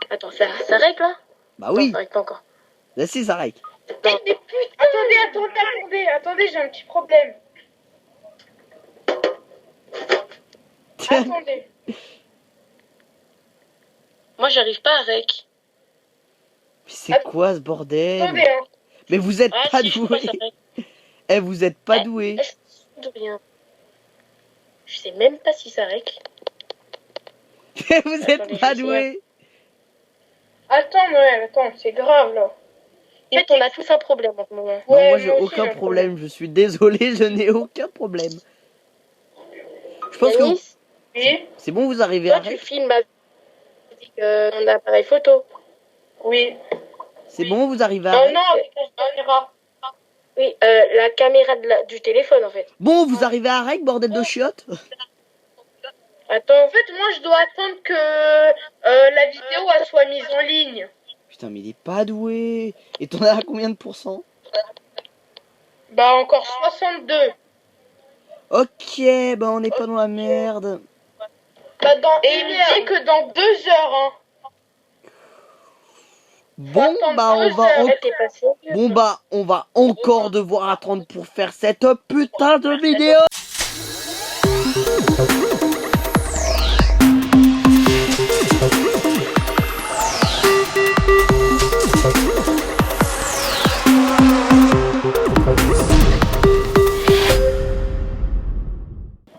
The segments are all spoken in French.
Attends, ça règle là? Bah oui. Non, ça règle pas encore. Là si, ça règle. Non. Mais putain, attendez, j'ai un petit problème. Attendez. Moi, j'arrive pas à rec. C'est quoi ce bordel? Attendez, hein. Mais vous êtes pas si, je crois doué. que ça règle. Eh, vous êtes pas doué. De rien. Je sais même pas si ça règle. Vous êtes Attendez, pas je vais doué. Attends, Noël, attends, c'est grave là. En fait, on a tous un problème en ce moment. Non, Ouais, moi j'ai moi aussi, aucun j'ai un problème. Je suis désolé, je n'ai aucun problème. Je pense que Yanis, Oui, c'est bon, vous arrivez toi, à tu rec. filmes avec ton appareil photo. oui. C'est bon, vous arrivez à Non, rec. non, avec la caméra. Oui, la caméra du téléphone, en fait. Bon, vous arrivez à rec, bordel de chiottes. Attends, En fait, moi, je dois attendre que la vidéo elle soit mise en ligne. Putain, mais il est pas doué. Et t'en as à combien de pourcents? Bah, encore 62. Ok, bah on n'est pas dans la merde. Bah, et il me dit que dans 2 heures, hein. Bon, attendre bah on 2 va heures. t'es passé. bon bah on va encore devoir attendre pour faire cette putain de vidéo.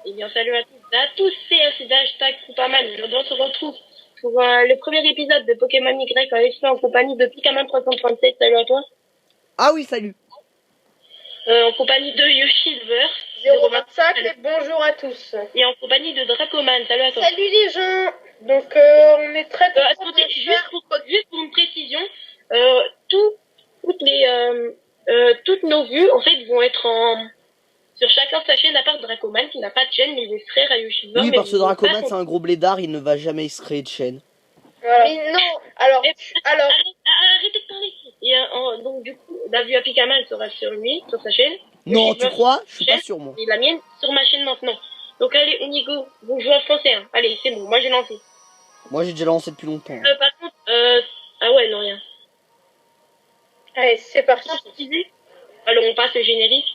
Eh bien, salut à tous, c'est hashtag Coupaman. Aujourd'hui, on se retrouve pour le premier épisode de Pokémon Y en fait en compagnie de Pikaman 337. Salut à toi. Ah oui, salut. En compagnie de Yoshilver 025 et bonjour à tous. et en compagnie de Dracoman. Salut à toi. Salut les gens. Donc, on est très contents Attendez, de juste faire... pour une précision, toutes nos vues en fait vont être sur chacun sa chaîne à part Dracoman qui n'a pas de chaîne, mais il est frère à Yoshilver. Oui, mais parce que il n'est Dracoman pas c'est un gros blédard, il ne va jamais se créer de chaîne. Voilà. Mais non, alors... Arrêtez de parler. Et donc du coup, la vue à Pikaman sera sur lui, sur sa chaîne. Non, Yoshilver tu crois? Je suis pas chaîne, sûr moi. et la mienne sur ma chaîne maintenant. Donc allez, on y go. Vous jouez en français, hein. Allez, c'est bon, moi j'ai lancé. Moi j'ai déjà lancé depuis longtemps. Par contre, ah ouais, non, rien. Allez, c'est parti. Alors on passe au générique.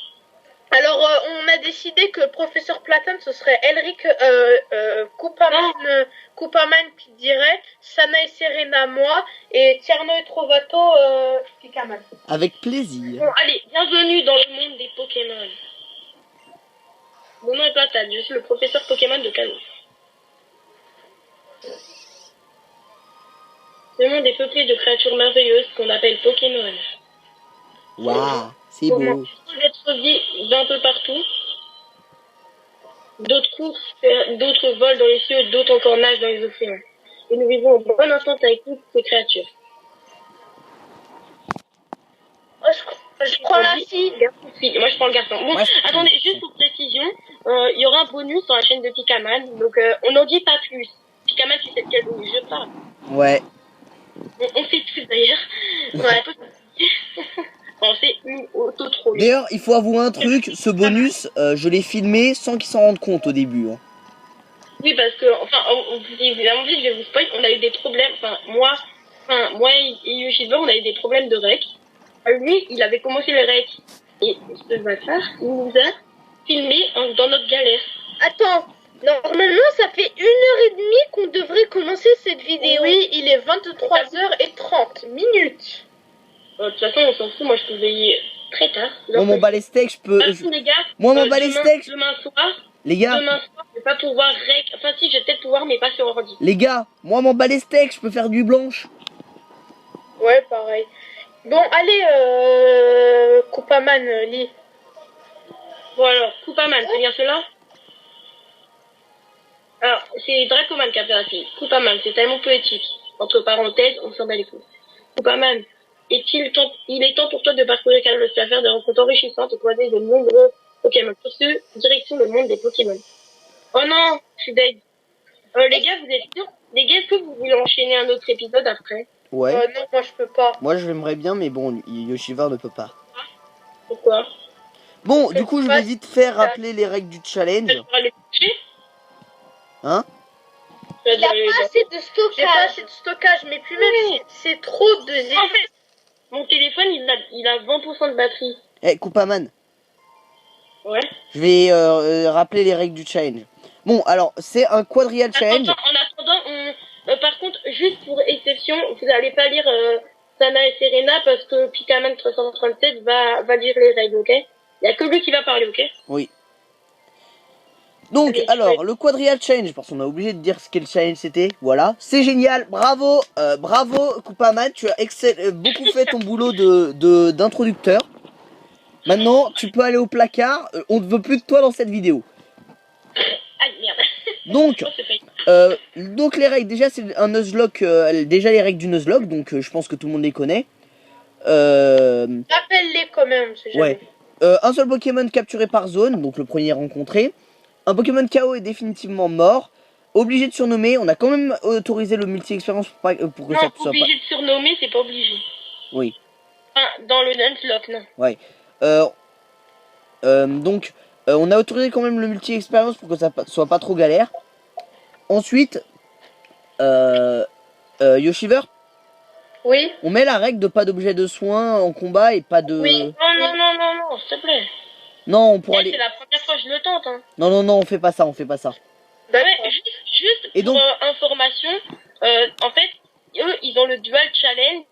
Alors, on a décidé que Professeur Platane, ce serait Elric Coupaman qui dirait, Sana et Serena, moi, et Tierno et Trovato, Pikaman. Avec plaisir. Bon, allez, bienvenue dans le monde des Pokémon. Mon nom est Platane, je suis le professeur Pokémon de Kalos. Ce monde est peuplé de créatures merveilleuses qu'on appelle Pokémon. Waouh, c'est beau. D'être vie d'un peu partout. D'autres courent, d'autres volent dans les cieux, d'autres encore nagent dans les océans. Et nous vivons en bonne entente avec toutes ces créatures. Je prends la fille. Moi je prends le garçon. Bon, Moi, je prends attendez, le garçon. juste pour précision, il y aura un bonus sur la chaîne de Pikaman, donc on n'en dit pas plus. Pikaman, tu sais de quel bonus je parle. Ouais. On sait tous d'ailleurs. Ouais. On sait auto-troll. D'ailleurs, il faut avouer un truc, ce bonus, je l'ai filmé sans qu'ils s'en rendent compte au début. Hein. Oui, parce que, enfin, évidemment, je vais vous spoil, on a eu des problèmes, moi et Yoshilver, on a eu des problèmes de rec. Lui, il avait commencé le rec, et ce bâtard, il nous a filmé dans notre galère. Attends, normalement, ça fait 1h30 qu'on devrait commencer cette vidéo. Oui, il est 23h30 minutes. De toute façon, on s'en fout, moi je peux veiller très tard. Moi, mon balai steak, je peux. Les gars, Moi, mon balai steak. demain soir, Les gars, je vais pas pouvoir rec. Enfin, si, je vais peut-être pouvoir, mais pas sur ordi. les gars, moi, mon balai steak, je peux faire du blanche. Ouais, pareil. Bon, allez, Coupaman, lis. Bon, alors, Coupaman, c'est bien cela? Alors, c'est Dracoman qui a fait la fille. Coupaman, c'est tellement poétique. Entre parenthèses, on s'en bat les couilles. Coupaman, il est temps pour toi de parcourir Kalos, tu vas faire des rencontres enrichissantes et croiser de nombreux Pokémon. Pour ce, direction le monde des Pokémon. Oh non, je suis deg. Les gars, vous êtes sûrs? Les gars, est-ce que vous voulez enchaîner un autre épisode après? Ouais. Non, moi je peux pas. Moi, je l'aimerais bien, mais bon, Yoshivar ne peut pas. Pourquoi? Bon, du coup, je vais vite faire rappeler les règles du challenge. Tu vas les toucher? Hein? Il a pas assez de stockage. J'ai pas assez de stockage, mais puis même, c'est trop de... En fait, mon téléphone, il a 20% de batterie. Eh, Coupaman, Ouais. je vais rappeler les règles du challenge. Bon, alors, c'est un quadrial challenge. En attendant, par contre, juste pour exception, vous n'allez pas lire Sana et Serena parce que Pikaman 337 va lire les règles, ok? Il n'y a que lui qui va parler, ok? Oui. Donc, Allez, alors, le quadrial challenge, parce qu'on a obligé de dire ce qu'est le challenge c'était, voilà. C'est génial, bravo, bravo Coupaman, tu as beaucoup fait ton boulot d'introducteur. Maintenant, tu peux aller au placard, on ne veut plus de toi dans cette vidéo. Ah merde. Donc les règles, déjà c'est un Nuzlocke, déjà les règles du Nuzlocke, donc je pense que tout le monde les connaît. Rappelle-les quand même, c'est jamais. Ouais. Un seul Pokémon capturé par zone, donc le premier rencontré. Un Pokémon KO est définitivement mort. Obligé de surnommer, on a quand même autorisé le multi-expérience pour que non, ça soit obligé de surnommer, c'est pas obligé. Oui. Enfin, dans le Nuzlocke, non. Ouais. Donc, on a autorisé quand même le multi-expérience pour que ça soit pas trop galère. Ensuite, Yoshiver. Oui. On met la règle de pas d'objet de soin en combat et pas de... Oui. Non, s'il te plaît. Non, on pourra aller... C'est la première fois que je le tente, hein. Non, on fait pas ça, on fait pas ça. Ouais, juste et pour donc... information, en fait, eux, ils ont le dual challenge,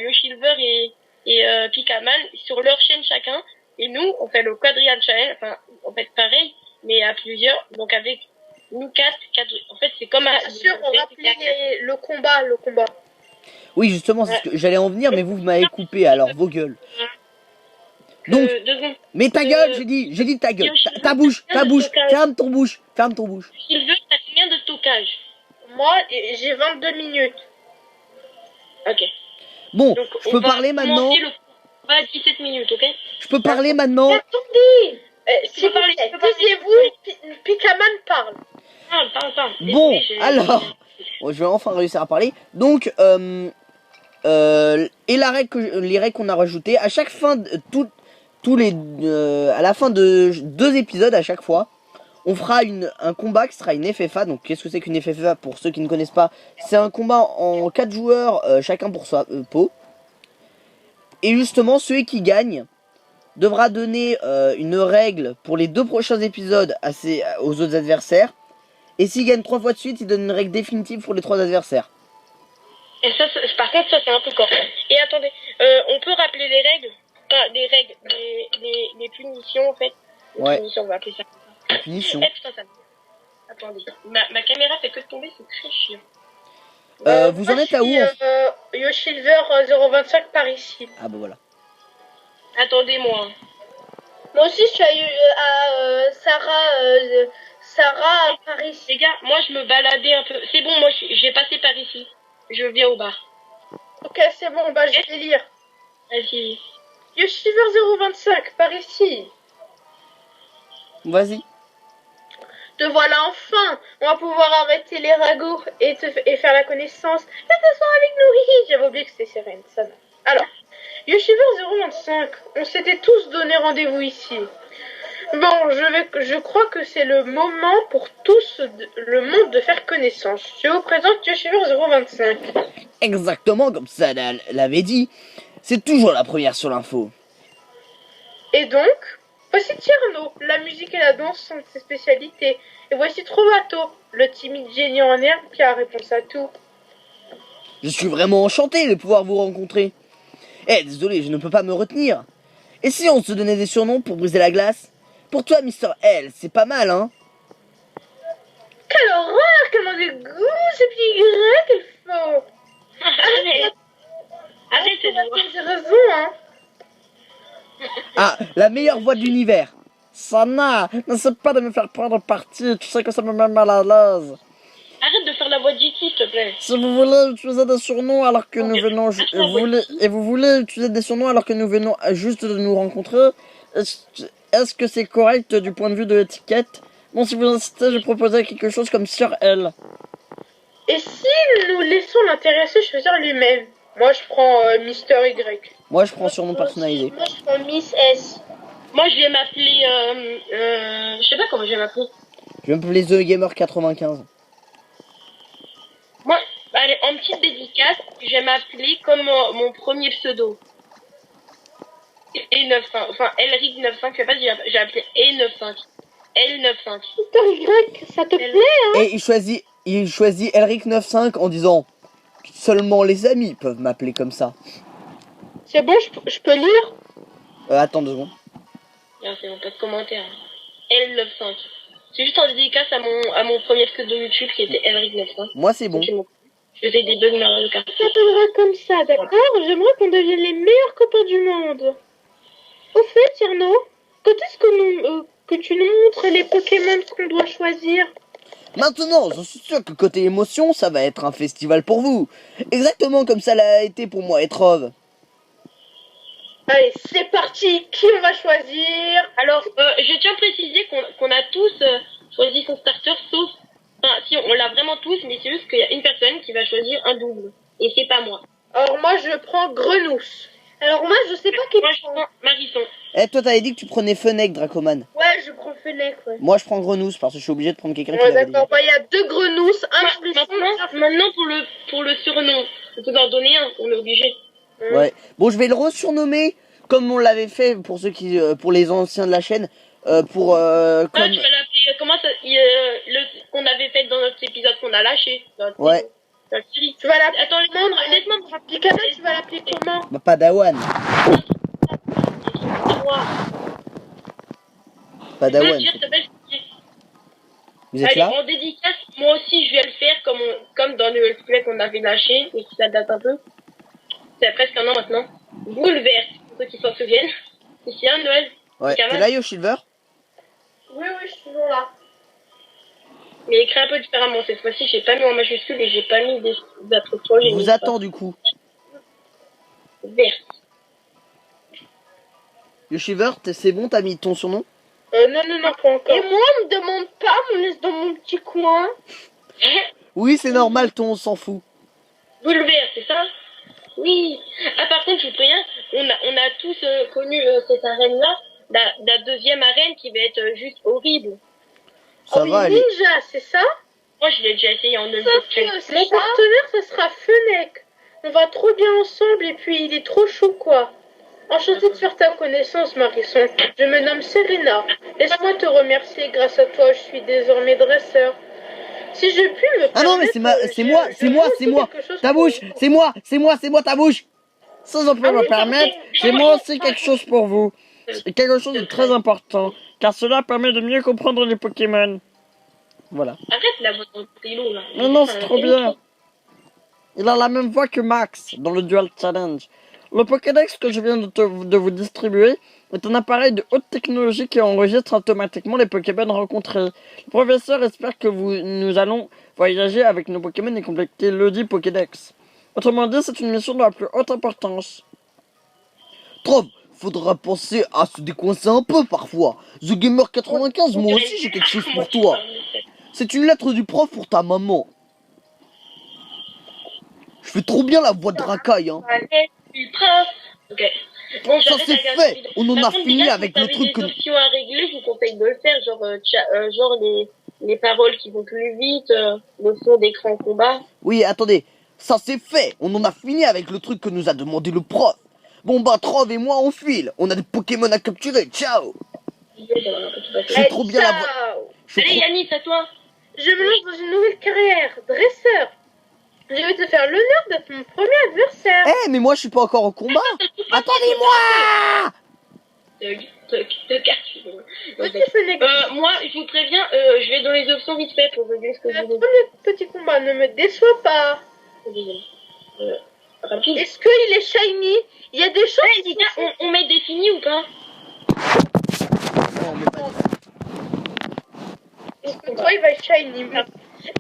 Yoshiver et Pikaman, sur leur chaîne chacun. Et nous, on fait le quadrial challenge, enfin, on fait pareil, mais à plusieurs, donc avec nous quatre, en fait, c'est comme Bien sûr, on rappelait le combat. Oui, justement, c'est ce que j'allais en venir, mais vous m'avez coupé, alors vos gueules. Donc, mais ta gueule, j'ai dit ta gueule, ta bouche, ferme ton bouche. Yoshiver, t'as combien de stockage? Moi, j'ai 22 minutes. Ok. Bon, donc, je peux parler maintenant. On va à 17 minutes, ok? Je peux parler maintenant. Attendez, s'il vous plaît, taisez-vous, Pikaman parle. Parle. Bon, alors, je vais enfin réussir à parler. Donc, et les règles qu'on a rajoutées, à chaque fin de à la fin de 2 épisodes à chaque fois, on fera un combat qui sera une FFA. Donc qu'est-ce que c'est qu'une FFA pour ceux qui ne connaissent pas? C'est un combat en 4 joueurs, chacun pour sa peau. Et justement, celui qui gagne devra donner une règle pour les 2 prochains épisodes aux autres adversaires. Et s'il gagne 3 fois de suite, il donne une règle définitive pour les 3 adversaires. Et ça, par contre, ça c'est un peu corps. Et attendez, on peut rappeler les règles? Enfin, les règles, les punitions en fait. Les punitions, on va appeler ça. Les punitions. Putain, ça... Attendez, ma caméra fait que de tomber, c'est très chiant. Vous en êtes à où Yoshiver 025 par ici. Ah bah voilà. Attendez-moi. Moi aussi je suis à Sarah par ici. Les gars, moi je me baladais un peu. C'est bon, moi j'ai passé par ici. Je viens au bar. Ok, c'est bon, bah je vais lire. Vas-y. Yoshiver 025 par ici. Vas-y. Te voilà enfin. On va pouvoir arrêter les ragots et faire la connaissance. Et t'asseoir avec nous. Hihi, j'avais oublié que c'était Sérène. Ça va. Alors, Yoshiver 025, on s'était tous donné rendez-vous ici. Bon, je crois que c'est le moment pour tous le monde de faire connaissance. Je vous présente Yoshiver 025. Exactement comme ça l'avait dit. C'est toujours la première sur l'info. Et donc, voici Tierno. La musique et la danse sont ses spécialités. Et voici Trovato, le timide génie en herbe qui a réponse à tout. Je suis vraiment enchanté de pouvoir vous rencontrer. Désolé, je ne peux pas me retenir. Et si on se donnait des surnoms pour briser la glace? Pour toi, Mr. L, c'est pas mal, hein? Quelle horreur, quel manque de goût, ce petit gras qu'il faut. Arrête, c'est J'ai raison, hein. Ah, la meilleure voix de l'univers. Sana, n'essaie pas de me faire prendre parti, tu sais que ça me met mal à l'aise. Arrête de faire la voix d'Iti, s'il te plaît. Si vous voulez utiliser des surnoms alors que nous venons... vous voulez utiliser des surnoms alors que nous venons juste de nous rencontrer, est-ce que c'est correct du point de vue de l'étiquette? Bon, si vous insistez, je proposais quelque chose comme Sir L. Et si nous laissons l'intéressé choisir lui-même? Moi, je prends Mister Y. Moi, je prends surnom personnalisé. Moi, je prends Miss S. Moi, je vais m'appeler... je sais pas comment je vais m'appeler. Je vais m'appeler The Gamer 95. Moi, allez, en petite dédicace, je vais m'appeler comme mon premier pseudo. E95, enfin Elric95, je sais pas si j'ai appelé E95. L95. Putain, Y, ça te plaît? Et il choisit Elric95 en disant seulement les amis peuvent m'appeler comme ça. C'est bon, je peux lire? Attends 2 secondes. Bien, c'est bon, pas de commentaire. L95. C'est juste en dédicace à mon premier pseudo YouTube qui était Elric95. Moi c'est bon. Je faisais des bugs Mario Kart. Ça s'appellera comme ça, d'accord? J'aimerais qu'on devienne les meilleurs copains du monde. Au fait, Tierno, quand est-ce que tu nous montres les Pokémon qu'on doit choisir? Maintenant, je suis sûr que côté émotion, ça va être un festival pour vous. Exactement comme ça l'a été pour moi et Trove. Allez, c'est parti. Qui on va choisir? Alors, je tiens à préciser qu'on a tous choisi son starter, sauf... Enfin, si, on l'a vraiment tous, mais c'est juste qu'il y a une personne qui va choisir un double. Et c'est pas moi. Alors moi, je prends Grenousse. Alors moi, je sais pas qui Moi, je prends Marisson. Eh, toi t'avais dit que tu prenais Fennec, Dracoman. Ouais, je prends Fennec, ouais. Moi je prends Grenousse parce que je suis obligé de prendre quelqu'un qui Ouais, l'avait dit. d'accord. Bah, il y a 2 Grenouses, un Marisson. Maintenant pour le surnom, on peut en donner un, on est obligé. Ouais. Bon, je vais le resurnommer comme on l'avait fait pour ceux qui, pour les anciens de la chaîne, Ah, comme. tu vas l'appeler, comment ça, qu'on avait fait dans notre épisode qu'on a lâché. Ouais. Dans la série. Tu vas l'appeler. Attends, laisse-moi me rappeler. Pikachu, tu vas l'appeler comment? Bah, Padawan. Moi, Padawan. dire, s'il te plaît, Vous êtes allez, là? en dédicace, moi aussi je vais le faire comme dans le let's play qu'on avait lâché et qui ça date un peu. C'est presque un an maintenant. Boule verte, pour ceux qui s'en souviennent. Ici un Noël. Ouais. Camarade. T'es là, Yoshilver? Oui, je suis toujours là. Mais écrit un peu différemment cette fois-ci, j'ai pas mis en majuscule et j'ai pas mis des apostrophes. Je vous attends du coup. Verte. Yoshilver, c'est bon, t'as mis ton surnom? Non, pas encore. Et moi, on me demande pas, on me laisse dans mon petit coin. Oui, c'est normal, ton on s'en fout. Boule verte, c'est ça? Oui. Ah, par contre, je vous préviens, on a tous connu cette arène-là, la deuxième arène qui va être juste horrible. Ça oui, va aller. Ninja, c'est ça? Moi, je l'ai déjà essayé en Mon partenaire, ce sera Fennec. On va trop bien ensemble et puis il est trop chaud, quoi. Enchanté de faire ta connaissance, Marisson. Je me nomme Serena. Laisse-moi te remercier. Grâce à toi, je suis désormais dresseur. Si je puis me Ah non, mais c'est moi. Ta bouche, c'est moi, ta bouche. Sans en plus me permettre, j'ai moi aussi quelque chose pour vous. C'est quelque chose de très important, car cela permet de mieux comprendre les Pokémon. Voilà. Arrête la voix de Tilo, là. Non, c'est trop bien. Il a la même voix que Max dans le Dual Challenge. Le Pokédex que je viens de vous distribuer est un appareil de haute technologie qui enregistre automatiquement les Pokémon rencontrés. Le professeur espère que nous allons voyager avec nos Pokémon et compléter le dit Pokédex. Autrement dit, c'est une mission de la plus haute importance. Trop, faudra penser à se décoincer un peu parfois. The Gamer 95, moi aussi j'ai quelque chose pour toi. C'est une lettre du prof pour ta maman. Je fais trop bien la voix de Rakai, hein. Ok. Bon, ça c'est fait. On en a fini avec le truc que... options à régler, je vous conseille de le faire, genre les paroles qui vont plus vite, le fond d'écran combat. Oui, attendez, ça c'est fait. On en a fini avec le truc que nous a demandé le prof. Bon bah, Trove et moi on file. On a des Pokémon à capturer. Ciao. Je fais trop bien la voix. Allez Yannis, à toi. Je me lance dans une nouvelle carrière, dresseur. Je vais te faire l'honneur d'être mon premier adversaire. Eh, mais moi je suis pas encore au combat. Attendez-moi. Moi, je vous préviens, je vais dans les options vite fait pour vous dire ce que je veux. Le premier petit combat, ne me déçois pas. Rapide. Est-ce qu'il est shiny? Il y a des choses. On met défini ou pas? Non, on met pas. Est-ce que toi il va être shiny?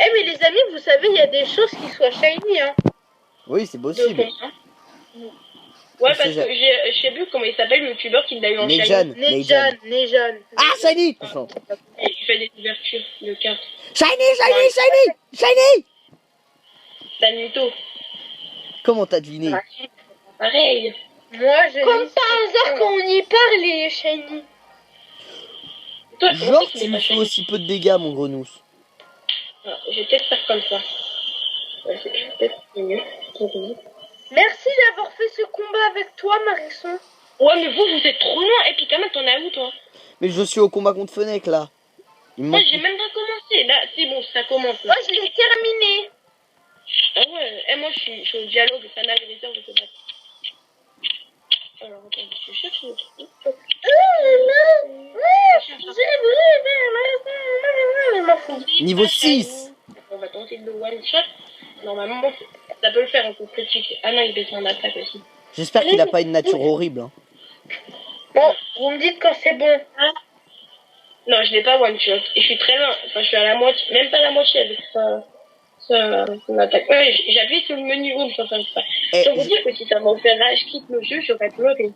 Eh mais les amis, vous savez, il y a des choses qui soient shiny, hein. Oui, c'est possible. Ouais, parce que je sais plus comment il s'appelle le youtubeur qui l'a eu en shiny. Nejan. Ah, shiny. Il fait des ouvertures de cartes. Shiny. Saluto. Comment t'as deviné? Pareil. Moi, comme par hasard, quand on y parle, il est shiny. Genre, tu me fais aussi peu de dégâts, mon grenousse. Alors, je vais peut-être faire comme ça. Ouais, c'est peut-être mieux. Merci d'avoir fait ce combat avec toi, Marisson. Ouais, mais vous êtes trop loin. Et puis, quand même, t'en as où, toi? Mais je suis au combat contre Fennec là. Il me Moi, manque... j'ai même pas commencé. Là, c'est bon, ça commence. Moi, Là. je l'ai terminé. Ah ouais, et moi, je suis au dialogue. Ça n'a les heures de se battre. Alors, attends, je cherche le truc. Niveau 6. On va tenter de le one shot. Normalement, ça peut le faire en coup critique. Ah non, il baisse en attaque aussi. J'espère qu'il a pas une nature horrible. Hein. Bon, vous me dites quand c'est bon. Non, je l'ai pas one shot. Et je suis très loin. Enfin, je suis à la moitié, même pas la moitié avec son attaque. Ouais, j'ai appuyé sur le menu home sur ça. Et Je peux vous dire que si ça m'en fait rage, quitte le jeu, j'aurais pleuré.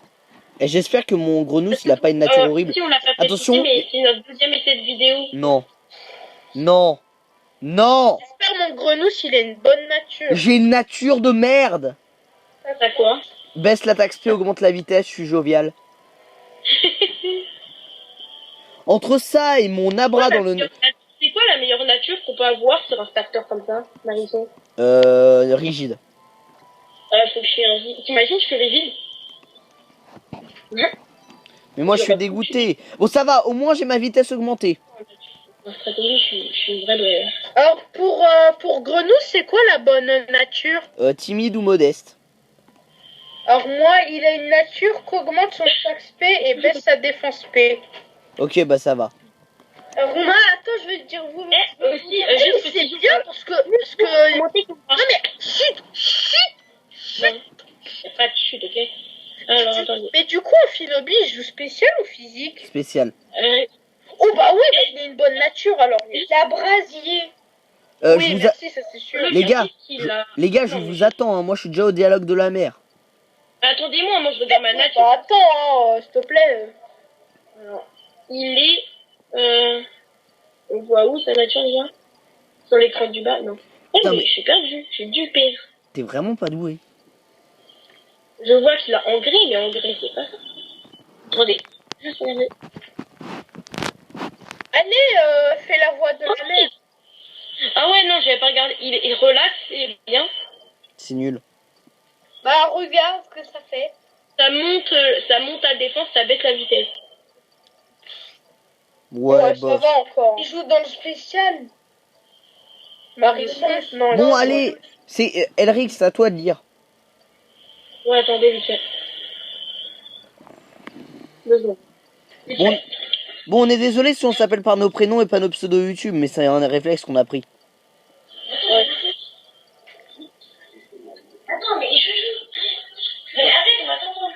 Et j'espère que mon grenouille il a pas une nature horrible. Si on l'a pas fait Attention. sauter, mais c'est notre deuxième essai de vidéo. Non. Non. Non. J'espère mon grenouille, il a une bonne nature. J'ai une nature de merde. T'as quoi? Baisse l'attaque SP, augmente la vitesse, je suis jovial. Entre ça et mon abra dans le... C'est quoi la meilleure nature qu'on peut avoir sur un starter comme ça, Marisson? Rigide. Faut que je suis rigide. T'imagines, je suis rigide? Mais moi je suis dégoûté. Bon ça va, au moins j'ai ma vitesse augmentée. En stratégie, je suis une vraie de... Alors, pour grenouille, c'est quoi la bonne nature? Timide ou modeste. Alors, moi, il a une nature qui augmente son attaque P et baisse sa défense P. Ok, bah ça va. Alors, moi, attends, je vais te dire vous. aussi, juste c'est bien parce que... Non, mais... Chut. Non, y a pas de chute, ok? Alors, attendez. Mais du coup, Philobie, il joue spécial ou physique? Spécial. Oh, bah oui, bah, il a une bonne nature, alors. La brasier. Oui, je vous merci, ça c'est sûr. Les gars, je vous attends, hein. Moi je suis déjà au dialogue de la mer. Attendez-moi, moi je regarde ma nature. Bah, attends, s'il te plaît. Alors, il est... On voit où sa nature déjà? Sur l'écran du bas? Non. Oh, Non, mais mais- je suis perdu, je suis du père. T'es vraiment pas doué. Je vois qu'il a engrais, mais engrais c'est pas ça. Attendez, juste regardez. Allez, fais la voix de la mer. Ah ouais, non, j'avais pas regardé. Il relaxe, c'est bien. C'est nul. Bah, regarde ce que ça fait. Ça monte la défense, ça baisse la vitesse. Ouais, ça bof. va encore. Il joue dans le spécial. Marisson, non. Bon non, allez, c'est Elric, c'est à toi de dire. Ouais, attendez, vite fait. 2 secondes. Vite Bon, fait. bon, on est désolé si on s'appelle par nos prénoms et pas nos pseudo YouTube, mais c'est un réflexe qu'on a pris. Ouais. Attends, mais je joue. Mais arrête, on va t'entendre.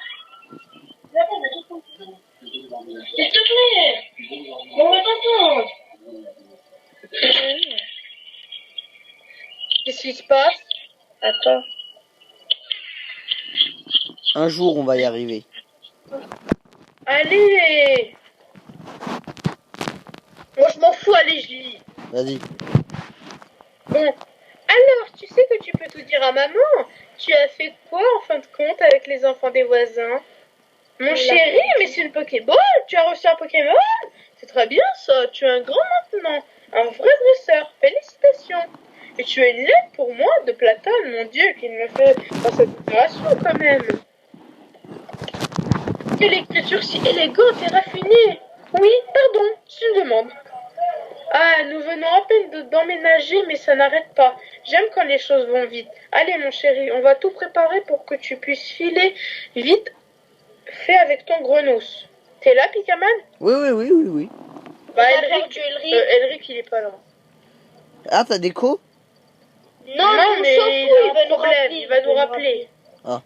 S'il te plaît. On va t'entendre. Qu'est-ce qui se passe? Attends. Un jour, on va y arriver. Allez. Moi, je m'en fous, allez, je lis. Vas-y. Bon. Alors, tu sais que tu peux tout dire à maman. Tu as fait quoi, en fin de compte, avec les enfants des voisins? Mon chéri, mais c'est une Pokéball. Tu as reçu un Pokémon. C'est très bien, ça. Tu es un grand maintenant. Un vrai dresseur. Félicitations. Et tu es une lettre pour moi de Platane. Mon Dieu, qu'il me fait dans cette opération, quand même. Quelle écriture si élégante et raffinée. Oui, pardon, c'est une demande. Ah, nous venons à peine d'emménager, mais ça n'arrête pas. J'aime quand les choses vont vite. Allez, mon chéri, on va tout préparer pour que tu puisses filer vite. Fais avec ton grenousse. T'es là, Pikaman? Oui. Bah, Elric, il est pas là. Ah, t'as déco? Non, mais il va nous rappeler. Il va nous rappeler. Ah.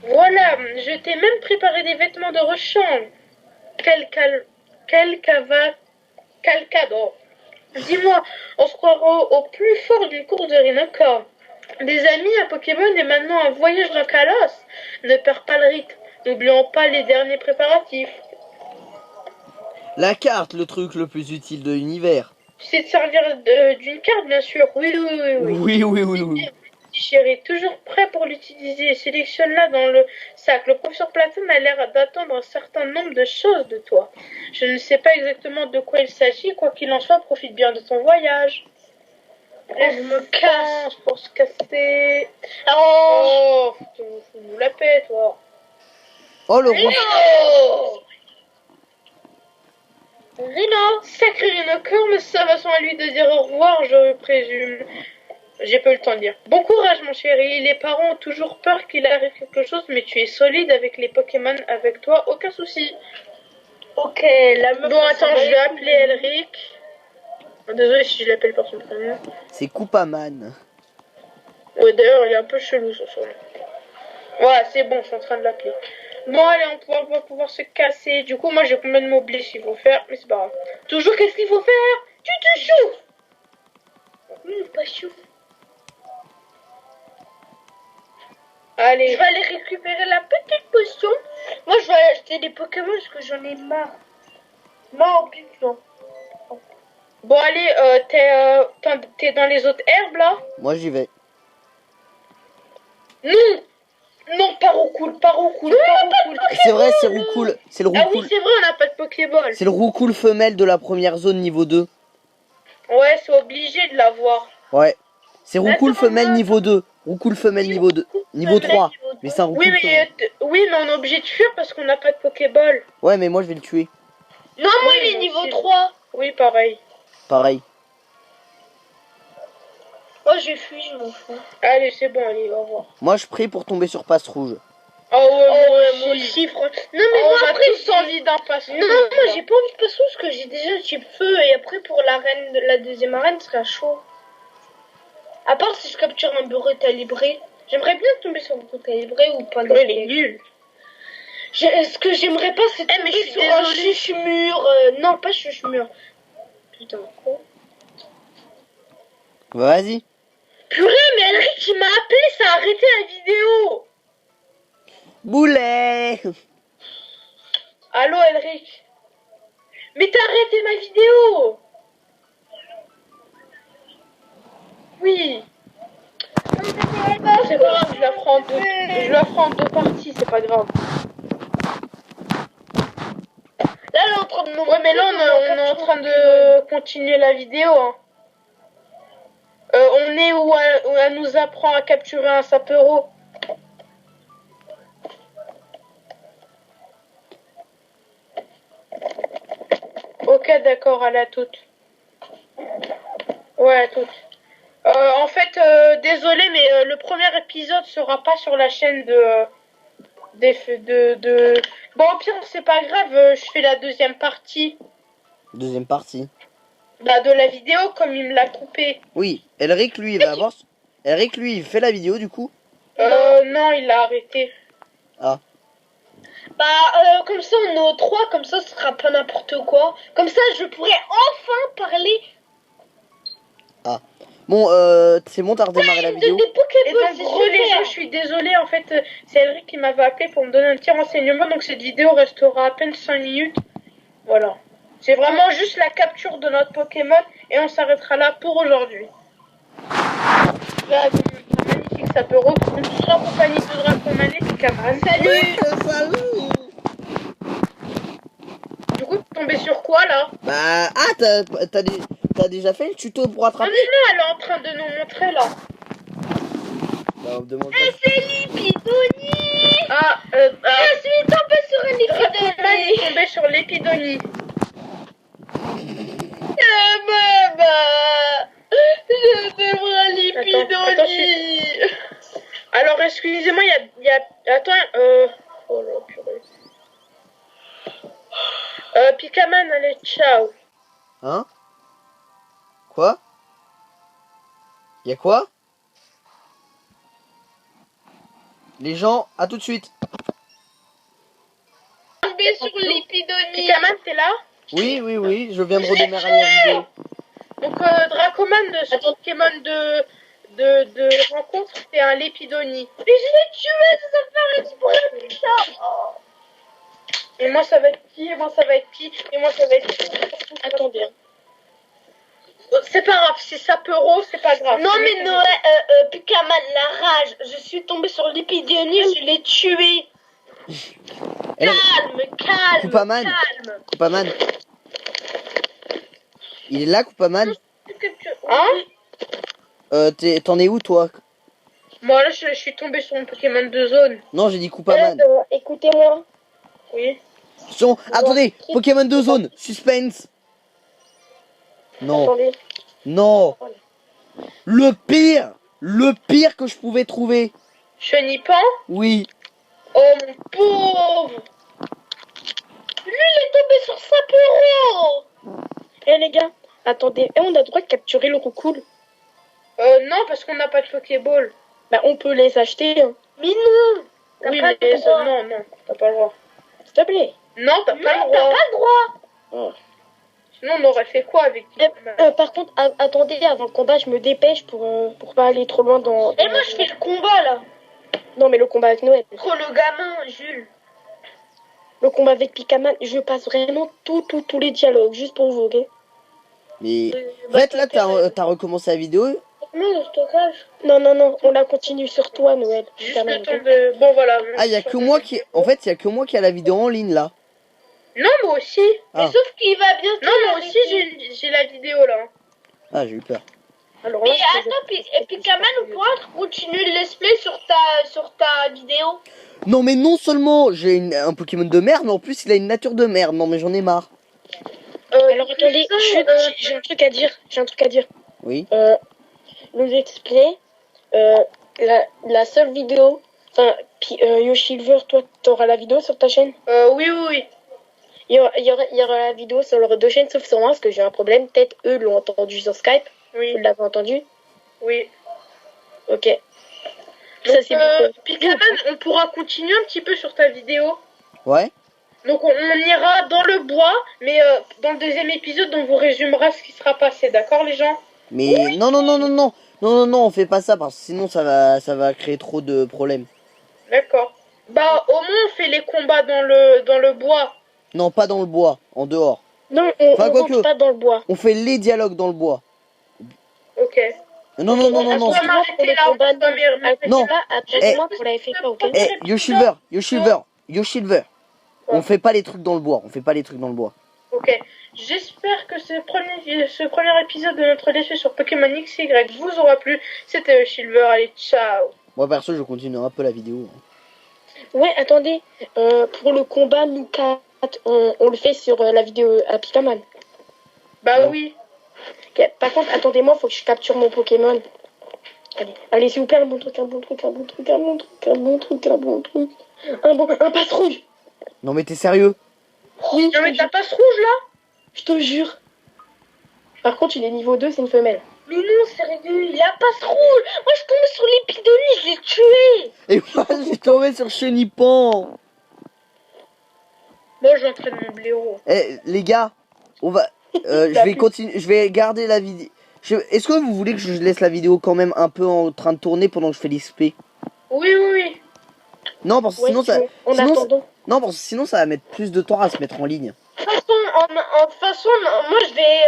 Voilà, je t'ai même préparé des vêtements de rechange. Quel calcador. Dis-moi, on se croira au plus fort d'une course de Rinoka. Des amis, un Pokémon et maintenant un voyage dans Kalos. Ne perds pas le rythme. N'oublions pas les derniers préparatifs. La carte, le truc le plus utile de l'univers. Tu sais te servir d'une carte, bien sûr. Oui. Oui. Petit chéri, toujours prêt pour l'utiliser. Sélectionne-la dans le sac. Le professeur Platone a l'air d'attendre un certain nombre de choses de toi. Je ne sais pas exactement de quoi il s'agit. Quoi qu'il en soit, profite bien de ton voyage. Je me casse pour se casser. Oh, Oh, fous-nous la paix, toi. Oh, le roi. Rhino. Sacré Rhinocorn, mais sa façon à lui de dire au revoir, je présume. J'ai pas eu le temps de dire. Bon courage, mon chéri. Les parents ont toujours peur qu'il arrive quelque chose, mais tu es solide avec les Pokémon avec toi, aucun souci. ok, la meuf. Bon, attends, je vais appeler Elric. Désolé si je l'appelle par son prénom. C'est Koopaman. Ouais, d'ailleurs, il est un peu chelou son son. Ouais, c'est bon, je suis en train de l'appeler. Bon, allez, on va pouvoir se casser. Du coup, moi, j'ai combien de mots blés qu'il faut faire, mais c'est pas grave. Toujours, qu'est-ce qu'il faut faire? Tu te chauffes. Pas chou. Allez. Je vais aller récupérer la petite potion. Moi, je vais acheter des Pokémon parce que j'en ai marre. Non, putain. Bon, allez, t'es dans les autres herbes, là? Moi, j'y vais. Non. Non, pas Roucoule. C'est vrai, c'est Roucoule. C'est le Ah oui, Roucoule. c'est vrai, on n'a pas de Pokéball. C'est le Roucoule femelle de la première zone niveau 2. Ouais, c'est obligé de l'avoir. Ouais. C'est Roucoule Attends, femelle moi, niveau 2. Roucoule femelle niveau 2. Niveau 3. Mais c'est un Roucoule Oui, femelle. oui, mais on est obligé de fuir parce qu'on n'a pas de Pokéball. Ouais, mais moi, je vais le tuer. Non, moi, Oui, il est moi niveau aussi. 3. Oui, pareil. Pareil. Oh, j'ai fui, je m'en fous. Allez, c'est bon, allez, au revoir. Moi, je prie pour tomber sur passe rouge. Oh ouais, moi aussi, franchement. Non, mais moi, on a après, tous envie d'un passe. Non, moi, j'ai pas envie de passer parce que j'ai déjà le type feu et après, pour la deuxième arène, ce sera chaud. À part si je capture un bureau calibré. J'aimerais bien tomber sur un bureau calibré ou pas. Ouais, il est nul. Ce que j'aimerais pas, c'est tomber mais je suis sur un désolée. chuche-mur. Non, pas chuche-mur. Putain, quoi? Vas-y. Purée, mais Elric, il m'a appelé, ça a arrêté la vidéo. Boulet. Allô, Elric. Mais t'as arrêté ma vidéo. Oui. C'est pas grave, je la ferai en deux parties, c'est pas grave. Là, elle est en train de me Ouais, mais là, on est en train de continuer la vidéo. Hein. On est où elle nous apprend à capturer un sapero. Ok, d'accord, allez, à toutes. Ouais, à toutes. En fait, désolé, mais le premier épisode sera pas sur la chaîne de... Bon, au pire, c'est pas grave, je fais la deuxième partie Deuxième partie. de la vidéo comme il me l'a coupé. Oui. Elric, lui, il va avoir... Elric, lui, il fait la vidéo, du coup. Non, il l'a arrêté. Ah. Bah, comme ça, on est aux 3, comme ça, ce sera pas n'importe quoi. Comme ça, je pourrais enfin parler Bon, c'est bon, t'as redémarré la de vidéo. des Et Pokéballs, donc, c'est gros, les gens, super. je suis désolée, en fait, c'est Elric qui m'avait appelé pour me donner un petit renseignement, donc cette vidéo restera à peine 5 minutes. Voilà. C'est vraiment juste la capture de notre Pokémon, et on s'arrêtera là pour aujourd'hui. Là, un magnifique sapero, on sera en compagnie de Dracoman et Pikaman. Salut. Du coup, t'es tombé sur quoi, là? Bah, t'as déjà fait le tuto pour Ah, attraper? mais là, elle est en train de nous montrer, là. Bah, on me demande pas. C'est Lipidoni. Je suis tombée sur un Dracoman est Lipidoni. tombé sur l'épidonie. Je devrais un Lipidoni. Alors, excusez-moi, il y a... Attends, Oh là, purée. Pikaman, allez, ciao. Hein? Quoi? Y'a quoi? Les gens, à tout de suite. Tombée sur Lipidoni. Pikaman, t'es là? Oui, oui, oui, je viens de redémarrer la vidéo. Donc, Dracoman, ce Pokémon de rencontre, c'est un Lépidoni. Mais je l'ai tué, ça fait exprès, putain. Oh. Et moi, ça va être qui? Et moi, ça va être qui? Et moi, ça va être qui? Attendez. C'est pas grave, si ça peut rose, c'est pas grave. Non mais Noël, Pikaman, la rage. Je suis tombée sur l'épidémie, je l'ai tué. Calme. Koopaman. Il est là, Koopaman? Hein? T'en es où, toi? Moi, là, je suis tombé sur mon Pokémon de zone. Non, j'ai dit Koopaman. Écoutez-moi. Oui. Attendez, Pokémon de zone, suspense. Non, Attendez. non. Le pire que je pouvais trouver. Chenipan. Oui. Oh, mon pauvre. Lui, il est tombé sur Sapero. Eh les gars, attendez. On a le droit de capturer le roucoule. Non, parce qu'on n'a pas de Pokéball. Bah on peut les acheter. Hein. Mais non. T'as Oui, pas mais le droit. non, t'as pas le droit. S'il te plaît. Non, t'as pas le droit. Oh. Sinon, on aurait fait quoi avec Par contre, attendez, avant le combat, je me dépêche pour pas aller trop loin dans... Et moi, je fais le combat, là. Non, mais le combat avec Noël. Contre le gamin, Jules. Le combat avec Pikaman, je passe vraiment tous les dialogues, juste pour vous, ok? Mais en fait, là, t'as recommencé la vidéo. Non, le stockage. Non, on la continue sur toi, Noël. Juste Pikaman, le temps ok? de... Bon, voilà. Ah, il y a que moi qui... En fait, il y a que moi qui a la vidéo en ligne, là. Non, moi aussi. Ah. Sauf qu'il va bientôt... Non, moi aussi, j'ai la vidéo, là. Ah, j'ai eu peur. Alors Mais là, attends, Pikaman, on pourra continuer le let's play sur ta vidéo. Non, mais non seulement j'ai un Pokémon de merde, mais en plus, il a une nature de merde. Non, mais j'en ai marre. Alors attendez, j'ai un truc à dire. Oui. Le let's play, la seule vidéo, enfin, Yoshilver, toi, t'auras la vidéo sur ta chaîne? Oui. Il y aura la vidéo sur leurs deux chaînes, sauf sur moi, parce que j'ai un problème. Peut-être eux l'ont entendu sur Skype. Oui. Vous l'avez entendu? Oui. Ok. Donc, Ça, c'est beaucoup. Pikaman, on pourra continuer un petit peu sur ta vidéo. Ouais. Donc, on ira dans le bois, mais dans le deuxième épisode, on vous résumera ce qui sera passé. D'accord, les gens? Mais non, on fait pas ça, parce que sinon, ça va créer trop de problèmes. D'accord. Bah, au moins, on fait les combats dans le bois. Non, pas dans le bois, en dehors. Non, Enfin, on quoique. rentre pas dans le bois. On fait les dialogues dans le bois. Ok. Non. On va m'arrêter là, on va m'arrêter Non. là. Attends-moi pour la FFA, ok? Eh, Yoshilver. On fait pas les trucs dans le bois, Ok. J'espère que ce premier épisode de notre let's play sur Pokémon XY vous aura plu. C'était Silver. Allez, ciao. Moi, perso, je continue un peu la vidéo. Ouais, attendez. Pour le combat, nous quatre, on le fait sur la vidéo à Pikaman. Bah Non. oui. Ok, par contre, attendez-moi, faut que je capture mon Pokémon. Allez, s'il vous plaît, un bon truc. Un passe rouge. Non, mais t'es sérieux? Oui, Non, mais t'as pas ce rouge là? je te jure. Par contre, il est niveau 2, c'est une femelle. Mais non, c'est ridicule. Il a pas ce rouge. Moi, je tombais sur l'épidonie, je l'ai tué. Et moi, j'ai tombé sur Chenipan. Moi, j'entraîne mon blaireau. Eh, les gars, on va... je vais continuer, je vais garder la vidéo. Est-ce que vous voulez que je laisse la vidéo quand même un peu en train de tourner pendant que je fais l'XP? Oui. Non, parce que Ouais, sinon ça... en sinon, attendant. non, parce que sinon ça va mettre plus de temps à se mettre en ligne. De toute façon, moi, je vais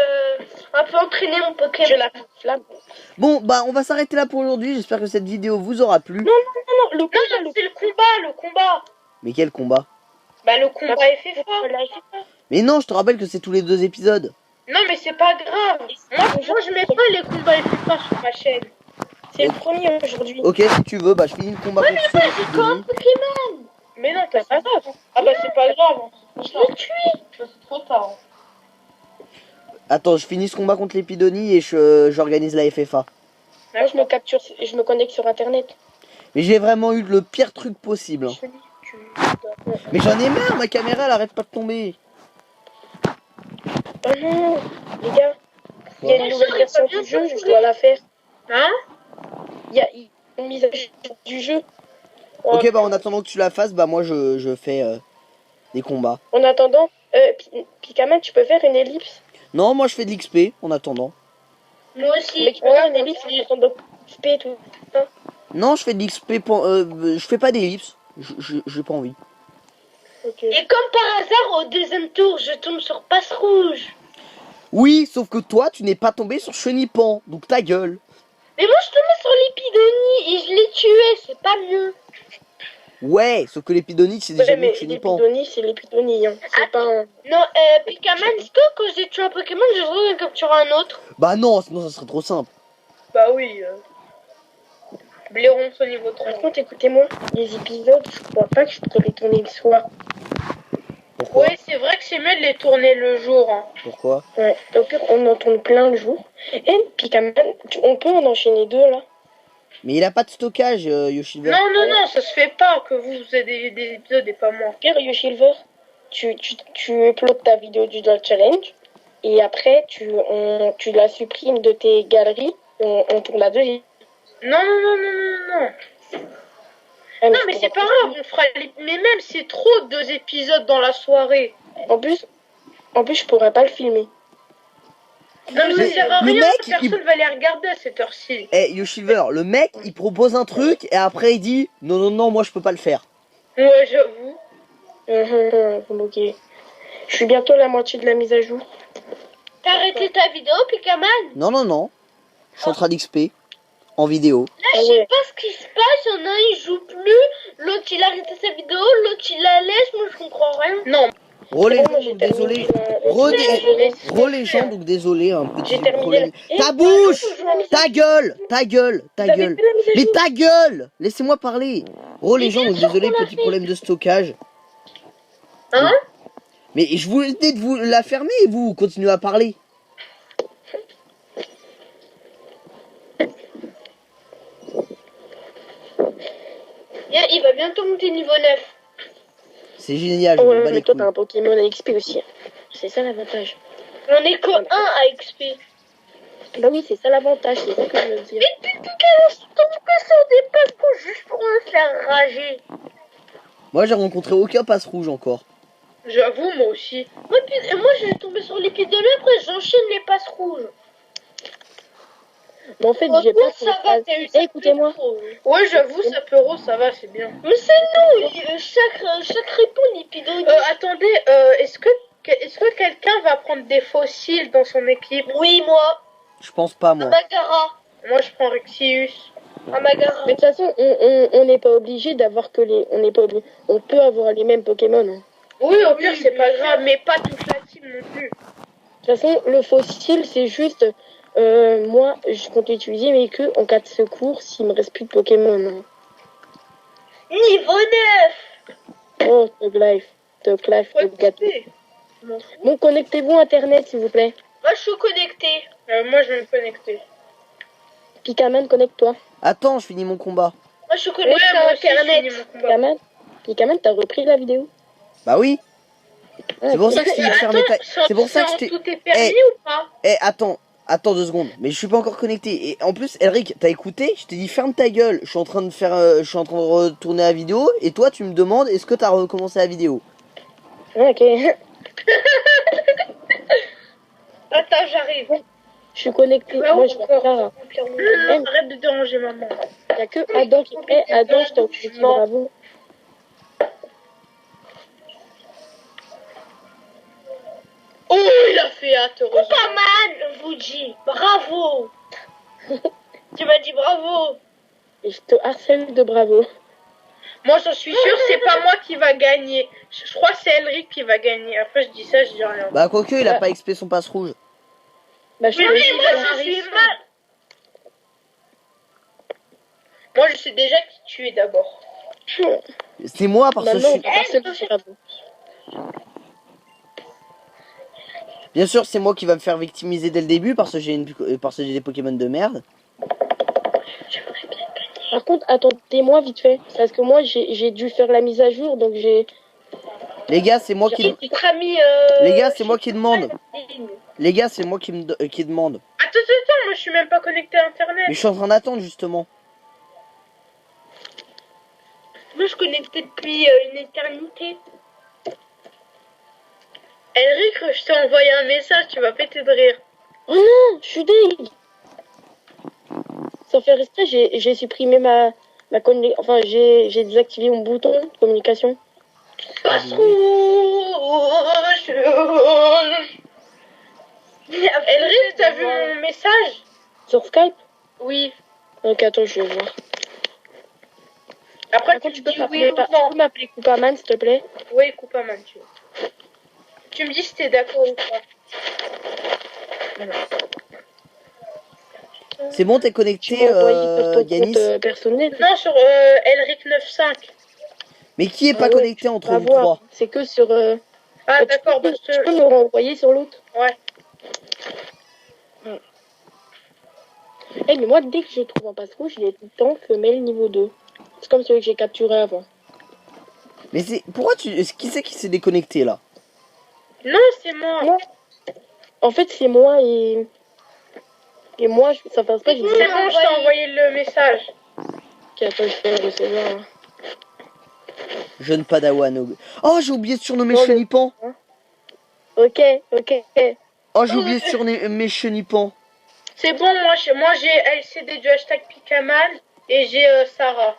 un peu entraîner mon Pokémon. Je la flamme. Bon, bah on va s'arrêter là pour aujourd'hui. J'espère que cette vidéo vous aura plu. Non, le Non, combat, c'est le combat. Mais quel combat? Bah, le combat FFA. Mais non, je te rappelle que c'est tous les 2 épisodes. Non, mais c'est pas grave. Moi, je mets pas les combats FFA sur ma chaîne. C'est le premier aujourd'hui. Ok, si tu veux, bah je finis le combat contre J'ai ceux quand un Pokémon. Mais non, t'as pas grave. Ah bah, c'est pas grave. Je l'ai tué. C'est trop tard. Attends, je finis ce combat contre l'Épidonie et j'organise la FFA. Moi, je me connecte sur internet. Mais j'ai vraiment eu le pire truc possible. Hein. Mais j'en ai marre, ma caméra elle arrête pas de tomber. Oh non, les gars, il y a une nouvelle version du jeu, je dois la faire. Hein? Il y a une mise à jour du jeu. Ok, bah en attendant que tu la fasses, bah moi je fais des combats. En attendant, Pikaman, tu peux faire une ellipse. Non, moi je fais de l'XP en attendant. Moi aussi. Mais tu peux faire une ellipse en attendant XP et tout. Hein. Non, je fais de l'XP, je fais pas d'ellipse. J'ai pas envie. Ok. Et comme par hasard, au deuxième tour, je tombe sur Passe Rouge. Oui, sauf que toi, tu n'es pas tombé sur Chenipan, donc ta gueule. Mais moi, je tombais sur l'épidonie et je l'ai tué, c'est pas mieux. Ouais, sauf que l'Épidonie, c'est déjà Ouais, mieux mais que Chenipan. l'épidonie, c'est l'épidonie. Hein. C'est pas un... Non, Pikaman, est-ce que quand j'ai tué un Pokémon, j'ai le droit de capturer un autre? Bah non, sinon ça serait trop simple. Bah oui. Blairon au niveau 3. Par contre, écoutez-moi, les épisodes, je crois pas que je pourrais les tourner le soir. Pourquoi? Ouais, c'est vrai que c'est mieux de les tourner le jour. Hein. Pourquoi? Ouais, au pire, on en tourne plein le jour. Et puis quand même, on peut en enchaîner 2 là. Mais il a pas de stockage, Yoshiver. Non, ça se fait pas que vous ayez des épisodes et pas moi. Au pire, Yoshilver, tu uploades ta vidéo du Doll Challenge. Et après, tu la supprimes de tes galeries. On tourne la deuxième. Non. Ah, Non, mais c'est pas grave, on fera mais même c'est trop 2 épisodes dans la soirée. En plus, je pourrais pas le filmer. Non, mais ça sert à le rien, mec, personne va les regarder à cette heure-ci. Eh, Yoshiver, le mec, il propose un truc et après il dit non, moi je peux pas le faire. Ouais, j'avoue. Ok. Je suis bientôt à la moitié de la mise à jour. T'as arrêté ta vidéo, Pikaman? Non. Je suis en train d'XP en vidéo. Là, je sais pas ce qui se passe. Il y en a un, il joue plus. L'autre, il a arrêté sa vidéo. L'autre, il la laisse. Moi, je comprends rien. Non. Les Bon, gens, moi, j'ai donc désolé. terminé Les gens, donc désolé, un petit J'ai terminé problème. la- Ta Eh, bouche! attends, Ta gueule! Vous avez fait la mise à Mais jour ta gueule! Laissez-moi parler. Les gens, donc désolé, petit problème de stockage. Hein? Mais je vous ai de vous la fermer et vous continuez à parler. Il va bientôt monter niveau 9. C'est génial, je m'en Ouais, bats mais les toi, couilles. t'as un Pokémon à XP aussi. C'est ça l'avantage. On est que 1 à XP. Bah oui, c'est ça l'avantage, c'est ça que je veux dire. Mais depuis qu'elle tombe que sur des passes juste pour me faire rager. Moi, j'ai rencontré aucun passe rouge encore. J'avoue, moi aussi. Moi, je vais tomber sur l'équipe de 9, après j'enchaîne les passes rouges. Mais en fait, Oh, j'ai toi, pas ça va, t'as eu ça. Écoutez-moi. Ouais, j'avoue, ça peut ça va, c'est bien. Mais c'est nous, chaque réponse, il pidonne. Attendez, est-ce que quelqu'un va prendre des fossiles dans son équipe? Oui, moi, Je pense pas, moi. Amagara. Moi, je prends Rexius. Amagara. Mais de toute façon, on n'est pas obligé d'avoir que les. On n'est pas obligé. On peut avoir les mêmes Pokémon. Hein. Oui, au pire, c'est pas grave, mais pas toute la team non plus. De toute façon, le fossile, c'est juste. Moi, je compte l'utiliser, mais que en cas de secours, s'il me reste plus de Pokémon. Hein. Niveau 9. Oh, Tug Life, Ouais, le gâteau. écoutez, Bon, connectez-vous Internet, s'il vous plaît. Moi, je suis connecté. moi, je vais me connecter. Pikaman, connecte-toi. Attends, je finis mon combat. Moi, je suis Ouais, connecté moi à aussi, je Internet. finis mon combat. Pikaman, t'as repris la vidéo. Bah oui. Ah, C'est pour ça que je t'ai dit de fermer ta... C'est pour ça que je t'ai... Tout est permis ou pas? Attends 2 secondes, mais je suis pas encore connecté. Et en plus, Elric, t'as écouté? Je t'ai dit ferme ta gueule. Je suis en train de faire, je suis en train de retourner la vidéo. Et toi, tu me demandes est-ce que t'as recommencé la vidéo? Ok. Attends, j'arrive. Je suis connecté. Bah, Moi, je vais encore. faire. Non, arrête de déranger maman. Il n'y a que Adam qui. Adam, je t'ai dit bravo. Oh, il a fait hâte, heureusement. Coupaman, vous dis bravo. Tu m'as dit bravo. Et je te harcèle de bravo. Moi, j'en suis sûre, c'est pas moi qui va gagner. Je crois que c'est Elric qui va gagner. Après, je dis ça, je dis rien. Bah quoique, il a pas expé son passe rouge. Bah, je Mais te oui, dis, moi, je suis mal. Moi, je sais déjà qui tu es d'abord. C'est moi parce que je Maintenant, suis... on harcèle de bravo. Bien sûr, c'est moi qui va me faire victimiser dès le début parce que j'ai des Pokémon de merde. Par contre, attendez-moi vite fait. Parce que moi, j'ai dû faire la mise à jour, donc j'ai. Les gars, c'est moi qui... Notre ami. Les gars, c'est moi qui demande. Les gars, c'est moi qui demande. Attends, moi, je suis même pas connecté à Internet. Mais je suis en train d'attendre justement. Moi, je connectais depuis une éternité. Elric, je t'ai envoyé un message, tu vas péter de rire. Oh non, je suis dingue. Sans faire exprès, j'ai supprimé ma enfin, j'ai désactivé mon bouton de communication. Elric, t'as vu mon message? Sur Skype. Oui. Ok, attends, je vais voir. Après, Par contre, tu tu me peux dis oui ou non. m'appeler Coupaman, s'il te plaît. Oui, Coupaman, tu veux. Tu me dis si t'es d'accord ou pas. C'est bon, t'es Tu connecté, m'as envoyé sur ton Yanis? compte personnel. Non, sur Elric95. Mais qui est Ah pas ouais, connecté tu entre vas vous voir. trois? C'est que sur. Ah, tu d'accord, peux, bah, tu peux me renvoyer sur l'autre. Ouais. Eh, mais moi, dès que je trouve un passe rouge, il est tout le temps femelle niveau 2. C'est comme celui que j'ai capturé avant. Mais c'est... Pourquoi tu... Qui c'est qui s'est déconnecté, là? Non, c'est moi. Moi, en fait, c'est moi et. Et moi, ça passe pas. C'est bon, je t'ai envoyé le message. Ok, attends, je peux le recevoir. Hein. Jeune padawan. Oh, j'ai oublié de surnommer Non, Chenipan. Ok, ok. Oh, j'ai oublié de surnommer Chenipan. C'est bon, moi j'ai LCD du hashtag Pikaman et j'ai Sarah.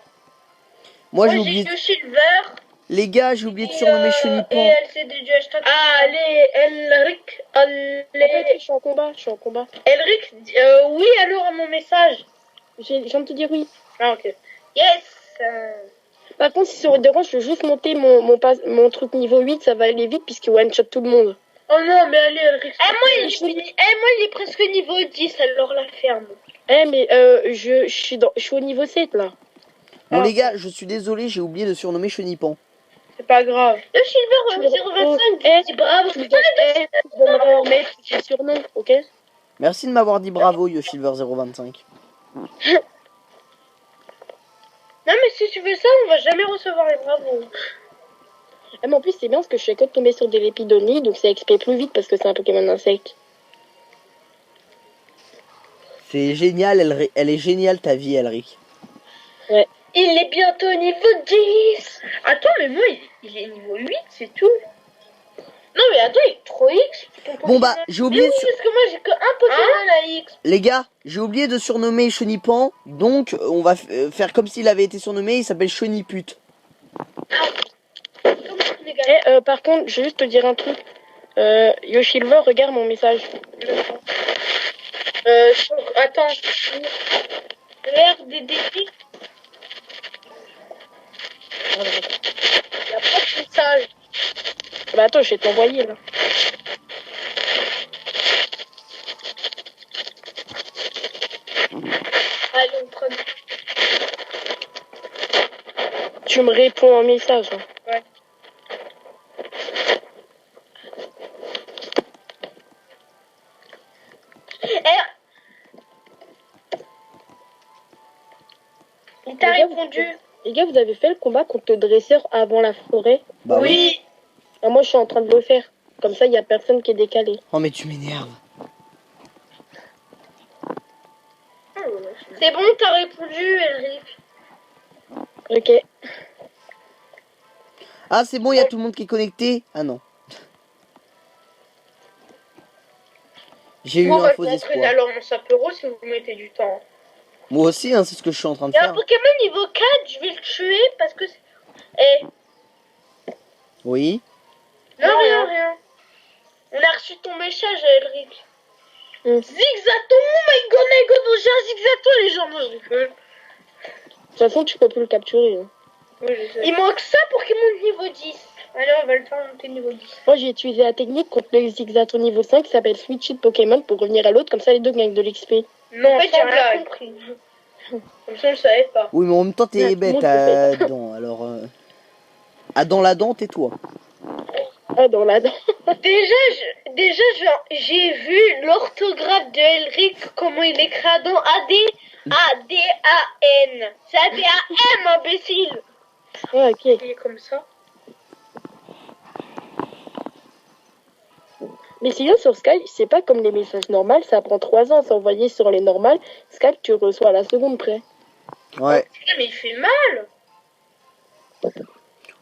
Moi, j'ai j'ai oublié... Silver Les gars, j'ai oublié de surnommer et Chenipan. LCD du hashtag allez, Elric, En fait, je suis en combat, Elric, oui, alors à mon message. Je viens de te dire oui. Ah, ok. Yes. Par contre, si sur Orange, je veux juste monter mon truc niveau 8, ça va aller vite puisqu'il one-shot tout le monde. Oh non, mais allez, Elric. Moi, il est presque niveau 10, alors la ferme. Mais je suis au niveau 7 là. Bon, Ah. les gars, je suis désolé, j'ai oublié de surnommer Chenipan. C'est pas grave. Le Silver 025, dis bravo. Tu me remettre tes surnoms, ok? Merci de m'avoir dit bravo, YoSilver025. Non, mais si tu fais ça, on va jamais recevoir les bravos. Mais en plus, c'est bien parce que je fais que de tomber sur des Lépidonies, donc ça XP plus vite parce que c'est un Pokémon d'insecte. C'est génial, elle est géniale ta vie, Elric. Ouais. Il est bientôt niveau 10. Attends, mais moi, il est niveau 8, c'est tout. Non, mais attends, il est trop X. Bon bah, j'ai oublié... Mais oui, parce que moi, j'ai que un Pokémon à X. Les gars, j'ai oublié de surnommer Chenipan, donc on va faire comme s'il avait été surnommé, il s'appelle Chenipute. Par contre, je vais juste te dire un truc. Yoshilver, regarde mon message. Attends. L'air des défis. Il n'y a pas de message. Bah attends, je vais t'envoyer là. Allez, on prend. Tu me réponds en message. Hein. Ouais. Il t'a répondu. Les gars, vous avez fait le combat contre le dresseur avant la forêt? Bah oui. Ah, moi, je suis en train de le faire. Comme ça, il n'y a personne qui est décalé. Oh mais tu m'énerves. C'est bon, t'as répondu, Elric. Ok. Ah c'est bon, il y a tout le monde qui est connecté. Ah non. J'ai eu Moi, on un va faux vous espoir. entraîner alors mon sapero si vous mettez du temps. Moi aussi, hein, c'est ce que je suis en train de Il y a un faire. Pokémon niveau 4, je vais le tuer parce que... Oui. Non, rien. On a reçu ton message, Elric. Zigzaton, oh my god, j'ai un Zigzaton, les gens, non, je rigole. De toute façon, tu peux plus le capturer. Hein. Oui, je sais. Il manque ça pour qu'il monte niveau 10. Allez, on va le faire monter niveau 10. Moi, j'ai utilisé la technique contre le Zigzaton niveau 5 qui s'appelle Switch de Pokémon pour revenir à l'autre, comme ça les deux gagnent de l'XP. Non, en fait, j'ai rien compris. Comme ça, on ne savait pas. Oui, mais en même temps, t'es Ouais, bête, tout le monde est bête. Adam. Alors, dans la dent, tais-toi. Ah, dans la dent. Déjà, j'ai vu l'orthographe de Elric, comment il écrit Adam, A-D-A-N. C'est A-D-A-M, imbécile. Ouais, ok. Il est comme ça. Mais sinon, sur Skype, c'est pas comme les messages normaux, ça prend 3 ans à s'envoyer sur les normales. Skype, tu reçois à la seconde près. Ouais. Mais il fait mal.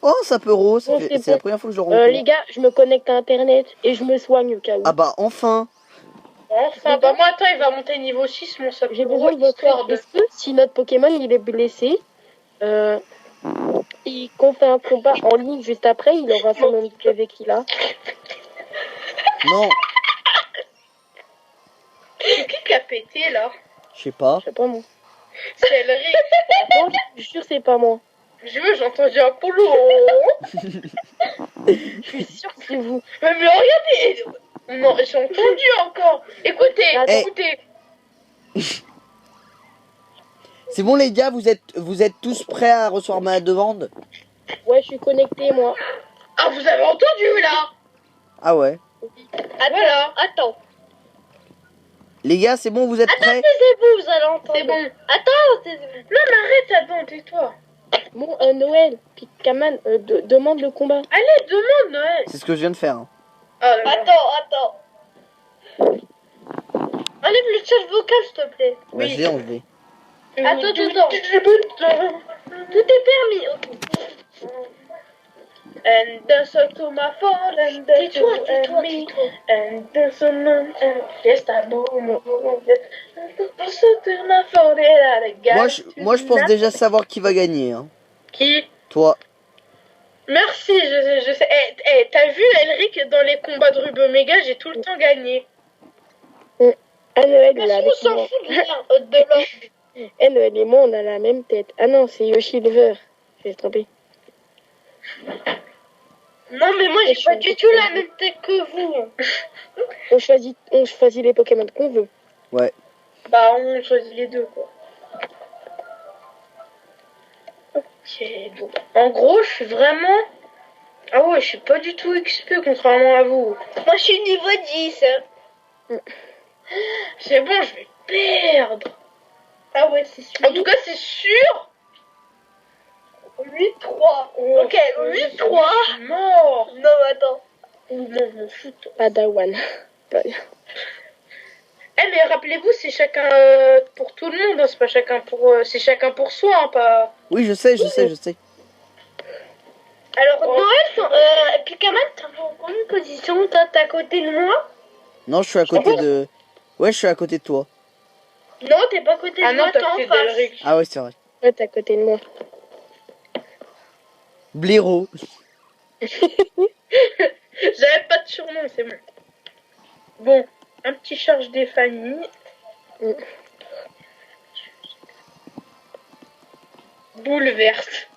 Oh, ça peut rose. Bon, C'est c'est la bon. première fois que je le rencontre. Les gars, je me connecte à Internet et je me soigne au cas où. Ah bah, enfin. Enfin, bah moi, attends, il va monter niveau 6, mon sapero. J'ai besoin de votre aide. Est-ce que si notre Pokémon il est blessé, et qu'on fait un combat en ligne juste après, il aura son même PV qu'il a. Non, C'est qui a pété, là? je sais pas. Je sais pas moi. C'est Elric. Non, je suis sûre c'est pas moi. J'ai entendu un polo. Je suis sûre que c'est vous. Mais regardez. Non, j'ai entendu encore. Écoutez, Attends. écoutez. C'est bon les gars, vous êtes tous prêts à recevoir ma demande? Ouais, je suis connecté, moi. Ah, vous avez entendu, là? Ah ouais. Voilà. Attends. Les gars, c'est bon, vous êtes prêts? Taisez-vous, vous allez entendre. C'est bon. Attends, taisez-vous. Non, mais arrête, attends, tais-toi. Bon, Noël, Pikaman, demande le combat. Allez, demande, Noël. C'est ce que je viens de faire. Hein. Ah, là, là. Attends. Enlève le chat vocal, s'il te plaît. Bah, je l'ai enlevé. Attends. Tout est permis. Ok. And dance to my fall, and dance Tais-toi, to me, and dance on yes, I know, dance to my fall, and I got Moi, je pense déjà savoir qui va gagner. Hein. Qui? Toi. Merci, je sais. T'as vu, Elric, dans les combats de Rub Omega, j'ai tout le temps gagné. Ah, Noël, il est Merci, avec on s'en moi. fout de l'ordre. Noël et moi, on a la même tête. Ah non, c'est Yoshi Lover. J'ai trompé. Non, mais moi, j'ai pas du tout la même tête que vous. On choisit les Pokémon qu'on veut. Ouais. Bah, on choisit les deux, quoi. Ok, bon. En gros, je suis vraiment... Ah ouais, je suis pas du tout XP, contrairement à vous. Moi, je suis niveau 10. C'est bon, je vais perdre. Ah ouais, c'est sûr. En tout cas, c'est sûr. 8-3. Ok, 8-3. Je suis mort. Non, attends. Non, je m'en fous. Padawan. Mais rappelez-vous, c'est chacun pour tout le monde, hein, c'est pas chacun pour... c'est chacun pour soi, hein, pas... Oui, je sais. Alors, Oh. Noël, Pikaman, t'es en combien de position? T'es à côté de moi? Non, je suis à côté de... Ouais, je suis à côté de toi. Non, t'es pas à côté de Ah non, moi, t'es t'as en fait face. d'Elric. Ah ouais, c'est vrai. Ouais, t'es à côté de moi. Blaireau. J'avais pas de surnom, c'est bon. Bon, un petit charge des familles. Boule verte.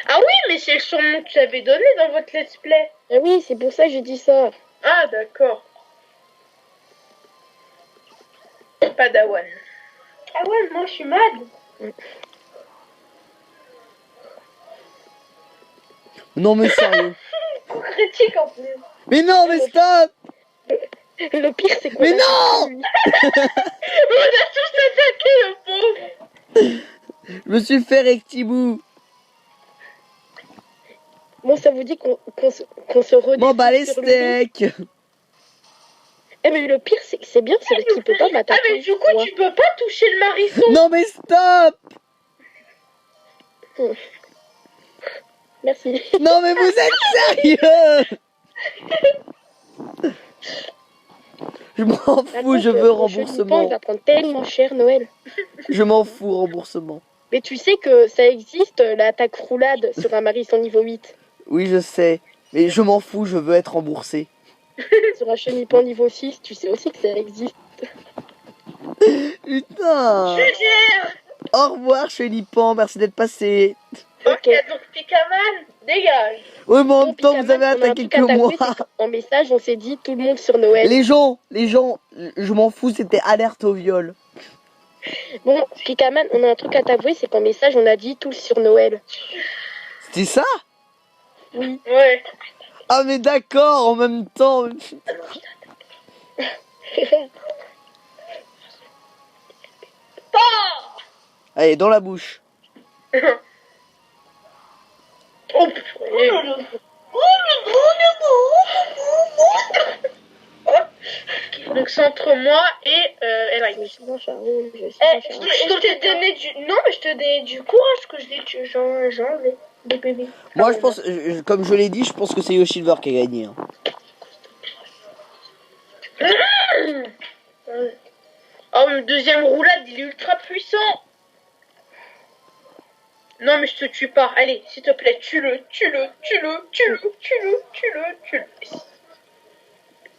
Ah oui, mais c'est le surnom que tu avais donné dans votre let's play. Ah oui, c'est pour ça que j'ai dit ça. Ah, d'accord. Padawan. Ah ouais, moi, je suis mad. Non, mais sérieux. Coup critique, en plus. Mais non, mais stop. Le pire, c'est qu'on Mais a non lui. On a tous attaqué le pauvre. Je me suis fait rectibou. Bon, ça vous dit qu'on se redéfie M'en bats les sur lui. steaks. Eh, mais le pire, c'est que c'est bien, c'est qu'il peut pas Ah, m'attaquer. mais du coup, moi. tu peux pas toucher le marisson. Non, mais stop. Merci. Non, mais vous êtes sérieux. Je m'en fous, Attends, je veux le remboursement. Il va prendre tellement cher, Noël. Je m'en fous, remboursement. Mais tu sais que ça existe, l'attaque roulade sur un Marisson niveau 8. Oui, je sais. Mais je m'en fous, je veux être remboursé. Sur un Chenipan niveau 6, tu sais aussi que ça existe. Putain. Au revoir, Chenipan, merci d'être passé. Ok, donc Pikaman, dégage. Oui, mais en Bon, même temps, vous Pikaman, avez on a un attaqué truc à que moi. t'avouer, c'est qu'en message, on s'est dit tout le monde sur Noël. Les gens, je m'en fous, c'était alerte au viol. Bon, Pikaman, on a un truc à t'avouer, c'est qu'en message, on a dit tous sur Noël. C'était ça? Oui. Ouais. Ah, mais d'accord, en même temps. Allez, dans la bouche. Oh, purée. Donc c'est entre moi et Elric. Je suis bon, Charles, je suis Eh, bon, Charles. je te donnais du... Non, mais je te donnais du courage que je l'ai tué. J'ai enlevé des bébés. Moi, je pense, comme je l'ai dit, je pense que c'est Yoshilver qui a gagné. Hein. Oh, le deuxième roulade, il est ultra puissant. Non, mais je te tue pas. Allez, s'il te plaît, tue-le.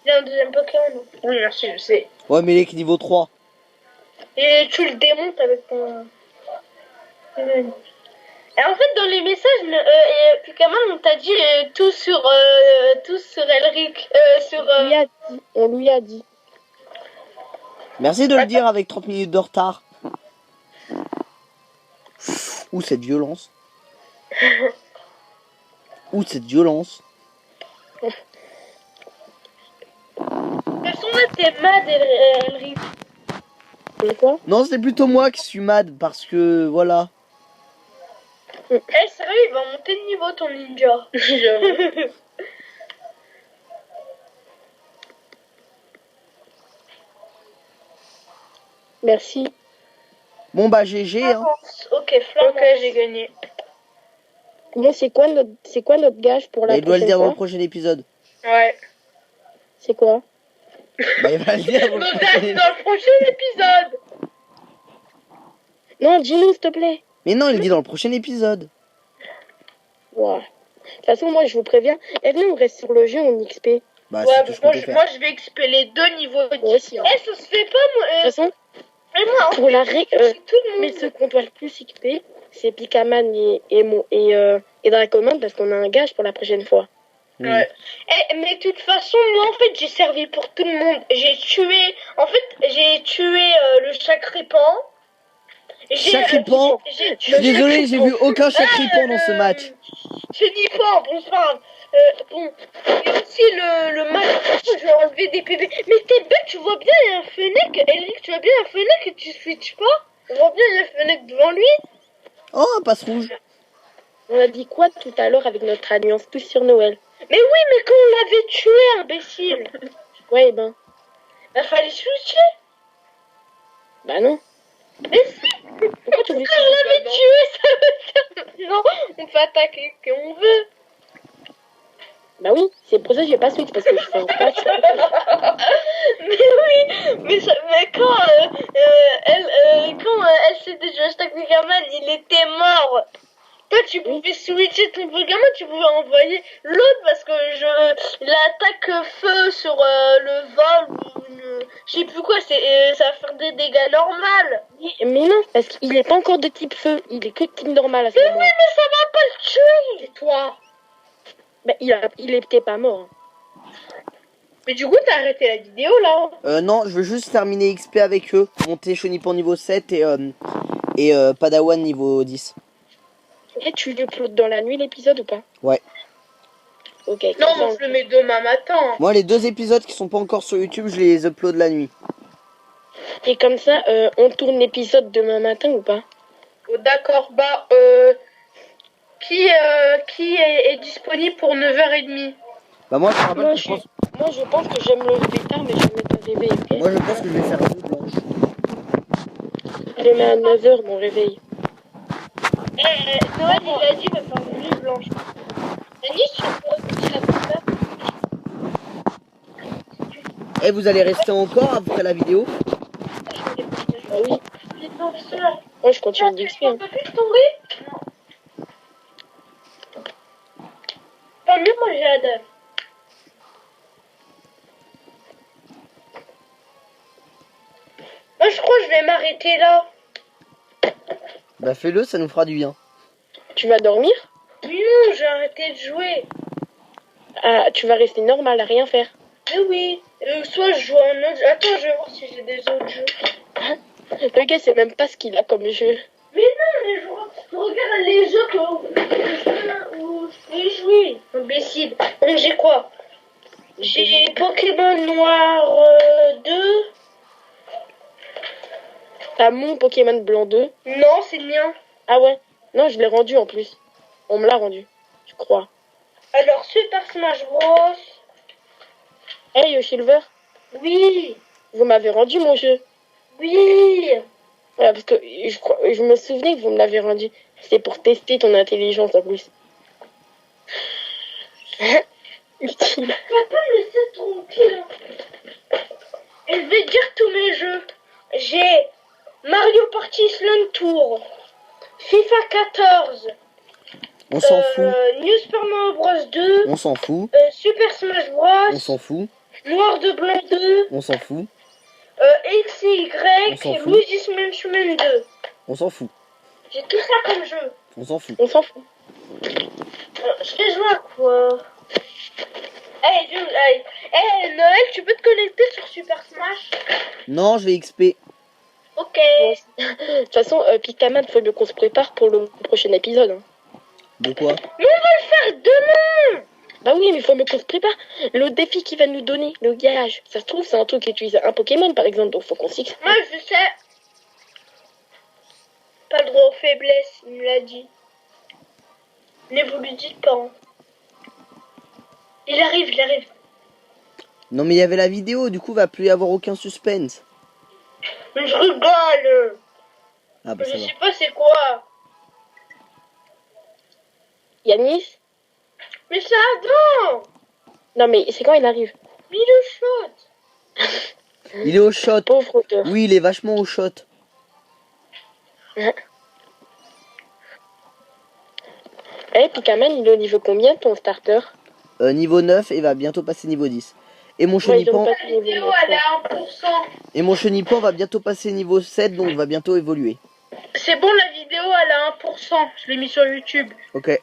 Il a un deuxième Pokémon. Oui, merci, je sais. Ouais, mais il est que niveau 3. Et tu le démontes avec ton... Et en fait, dans les messages, Pikaman, on t'a dit tout sur Elric. On lui a dit. Merci de le dire avec 30 minutes de retard. Ouh, cette violence. Ouh, cette violence. De toute façon, là, t'es mad, elle rit. Mais quoi? Non, c'est plutôt moi qui suis mad parce que voilà. Eh, sérieux, il va monter de niveau ton ninja. J'avoue. Merci. Bon bah GG hein. Ok, Flamand. Ok, j'ai gagné. Bon, c'est quoi notre gage pour Bah, la il doit le prochaine dire dans le fois? prochain épisode. Ouais. C'est quoi? Bah il va le dire dans le Donc, prochain dans épisode. le prochain épisode. Non, dis-nous, s'il te plaît. Mais non, il le dit dans le prochain épisode. Wow. De toute façon, moi, je vous préviens. Et venez, on reste sur le jeu, on XP. Bah Ouais, c'est tout ce qu'on moi, peut faire. moi, je vais expeler les 2 niveaux 10. Moi aussi, hein. Eh, ça se fait pas, moi. De toute façon, Et moi, pour la règle, c'est tout le monde. mais ceux qu'on doit le plus XP, c'est Pikaman et Dracoman parce qu'on a un gage pour la prochaine fois. Oui. Ouais. Eh, mais de toute façon, moi, en fait, j'ai servi pour tout le monde. J'ai tué le Chakripan. Chakripan. J'ai Je suis désolé, j'ai vu aucun Chakripan dans ce match. C'est Nipan, bon, c'est pas grave. Bon, il y a aussi le match. Je vais enlever des PV. Mais t'es bête, tu vois bien, il y a un Fennec. Elric, tu vois bien un Fennec et tu switches pas. On voit bien, il y a un Fennec devant lui. Oh, un passe rouge. On a dit quoi tout à l'heure avec notre alliance tous sur Noël? Mais oui, mais quand on l'avait tué, imbécile. Ouais, ben. Bah, fallait switcher. Bah non. Mais si, Pourquoi tu voulais quand on l'avait tué, ça veut dire non, on peut attaquer qui on veut. Bah oui, c'est pour ça que j'ai pas switch parce que je fais un patch. Mais oui, mais quand elle s'était jouée avec Pikaman, il était mort. Toi, tu pouvais switcher ton Pokémon, tu pouvais envoyer l'autre parce que l'attaque feu sur le vol ou je sais plus quoi, ça va faire des dégâts normaux. Mais non, parce qu'il est pas encore de type feu, il est que de type normal à ce Mais oui, moment-là. mais ça va pas le tuer. Et toi? Bah, il était pas mort. Mais du coup, t'as arrêté la vidéo là. Non, je veux juste terminer XP avec eux. Monter Chonipan niveau 7 et Padawan niveau 10. Et tu uploads dans la nuit l'épisode ou pas? Ouais. Ok. Non, comme ça, moi je le mets demain matin. Moi, les 2 épisodes qui sont pas encore sur YouTube, je les upload la nuit. Et comme ça, on tourne l'épisode demain matin ou pas? Oh, d'accord, bah qui est disponible pour 9h30? Bah moi, je me rappelle Moi, que je pense... je pense que j'aime le lever tard, mais je vais mettre un réveil, ok? Moi, je pense que je vais faire deux blanches. Je mets à 9h mon réveil. Noël, il a dit de faire une nuit blanche. Anis, tu peux répéter la première? Et vous allez rester encore après la vidéo? Ah oui. Moi, je continue d'XP. On peut plus tomber? Non. Tant mieux, moi j'ai la dalle. Moi je crois que je vais m'arrêter là. Bah fais-le, ça nous fera du bien. Tu vas dormir? Mais non, j'ai arrêté de jouer. Ah, tu vas rester normal à rien faire. Mais oui. Soit je joue à un autre. Attends, je vais voir si j'ai des autres jeux. Le gars, c'est même pas ce qu'il a comme jeu. Mais non, mais je regarde les jeux où je peux y jouer. Imbécile. Donc j'ai quoi? J'ai Pokémon Noir 2. T'as mon Pokémon Blanc 2. Non, c'est le mien. Ah ouais? Non, je l'ai rendu en plus. On me l'a rendu, je crois. Alors, Super Smash Bros. Hey, Silver, Oui. vous m'avez rendu mon jeu. Oui. Ouais, parce que je me souvenais que vous me l'avez rendu. C'est pour tester ton intelligence en plus. Utile. Papa me laisser tranquille. Et je vais dire tous mes jeux. J'ai Mario Party Slime Tour, FIFA 14, On s'en fout. New Super Mario Bros 2, On s'en fout. Super Smash On Bros, s'en fout. Noir de Blanc 2, On s'en fout. XY On s'en et fout. Luigi's Mansion 2. On s'en fout. J'ai tout ça comme jeu. On s'en fout. On s'en fout. Je vais jouer à quoi? Noël, tu peux te connecter sur Super Smash? Non, je vais XP. Ok. De toute façon, Pictaman, faut mieux qu'on se prépare pour le prochain épisode. Hein. De quoi? Faire demain. Bah oui, mais il faut mieux qu'on se prépare. Le défi qu'il va nous donner, le gage, ça se trouve, c'est un truc qui utilise un Pokémon, par exemple, donc faut qu'on s'y... Moi, je sais. Pas le droit aux faiblesses, il me l'a dit. Ne vous le dites pas. Hein. Il arrive, il arrive. Non mais il y avait la vidéo, du coup va plus y avoir aucun suspense. Mais je rigole. Ah bah Je ça va. sais pas c'est quoi. Yanis? Mais c'est Adam. Non, mais c'est quand il arrive? Mais le shot. Il est au shot. Pauvre auteur. Oui, il est vachement au shot. Eh, Pictaman, il est au niveau combien, ton starter? Niveau 9 et va bientôt passer niveau 10. Et mon Ouais, ils ont chenipan, pas La vidéo, elle est à 1%. et mon chenipan va bientôt passer niveau 7, donc va bientôt évoluer. C'est bon, la vidéo, elle est à 1%. Je l'ai mis sur YouTube. Ok.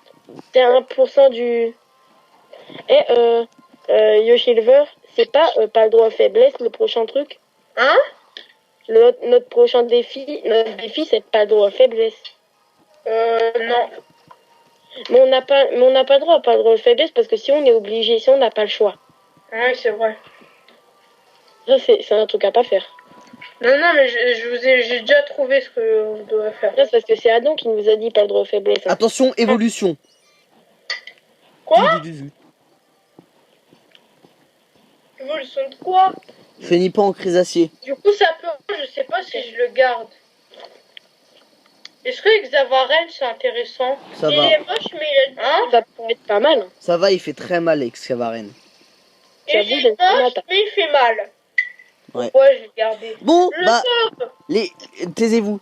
C'est 1% du... Yoshilver, c'est pas le droit à faiblesse, le prochain truc? Hein? Notre prochain défi, c'est pas le droit à faiblesse. Non. Mais on n'a pas le droit à faiblesse parce que si on est obligé, si on n'a pas le choix. Oui, c'est vrai. Ça, c'est un truc à pas faire. Non, mais j'ai déjà trouvé ce que on doit faire. Ça, c'est parce que c'est Adam qui nous a dit pas le droit à faiblesse. Hein. Attention, évolution. Quoi? Évolution de quoi? Chenipan en crésacier. Du coup, ça peut... Je sais pas si je le garde. Est-ce que Xavaren, c'est intéressant? Ça Il va. est moche, mais il a... Hein? Ça peut être pas mal. Hein. Ça va, il fait très mal Excavaren. Il J'avoue, est j'ai moche, mais il fait mal. Ouais. Pourquoi je vais le garder? Bon, Le bah, top. taisez-vous.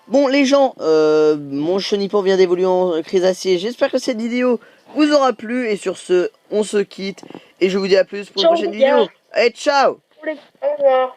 Bon, les gens, mon chenipan vient d'évoluer en crésacier. J'espère que cette vidéo vous aura plu. Et sur ce, on se quitte. Et je vous dis à plus pour une Ciao, prochaine les gars. vidéo. Allez, ciao! Au revoir.